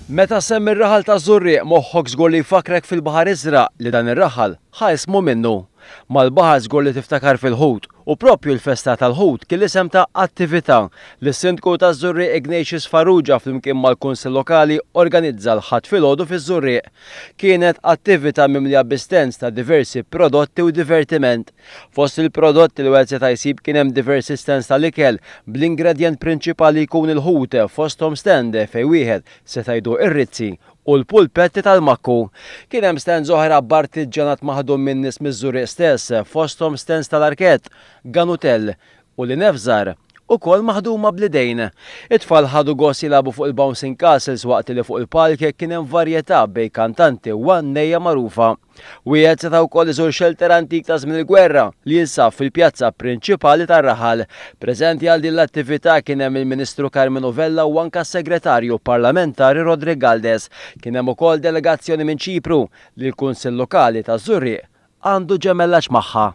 Meta semmi ir-raħal taż-Żurrieq moħħok żgur li jfakrek fil-Baħar Iżraq li dan ir-raħal ħa ismu minnu. Mal-baħar żgur li tiftakar fil-Ħut u proprju l-Festa tal-Ħut kien l-isem ta' attività li s-Sindku taż-Żurrieq Ignatius Farrugia flimkien mal-Kunsill Lokali organizza l-Ħadd filgħodu fiż-Żurrieq. Kienet attività mimlija bistens ta' diversi prodotti u divertiment. Fost il-prodotti li wieħed seta' jsib kien hemm diversi stends tal-ikel bl-ingredjent prinċipali jkun il-ħut fosthom stand fejn wieħed seta' jdu ir-rizzi u l-pulpetti tal-makku. Kien hemm stands oħra b'artiġġanat maħdum minn nies miż-Żurrieq stess, fosthom stands tal-arkett, ganutell u li nefżar ukoll maħduma bl-idejn. It-tfal ħadu gost jilagħbu fuq il-bouncing castles waqt li fuq il-palk kien hemm varjetà bejn kantanti u għannejja magħrufa. Wieħed seta' wkoll iżur xelter antik ta' żmien il-gwerra li jinsab fil-pjazza prinċipali tar-raħal. Preżenti għal din l-attività kien hemm il-Ministru Carmenu Vella u anke s-Segretarju Parlamentari Rodrigue Galdes. Kien hemm ukoll delegazzjoni minn Ċipru li l-Kunsill Lokali taż-Żurrieq għandu ġemellaġġ magħha.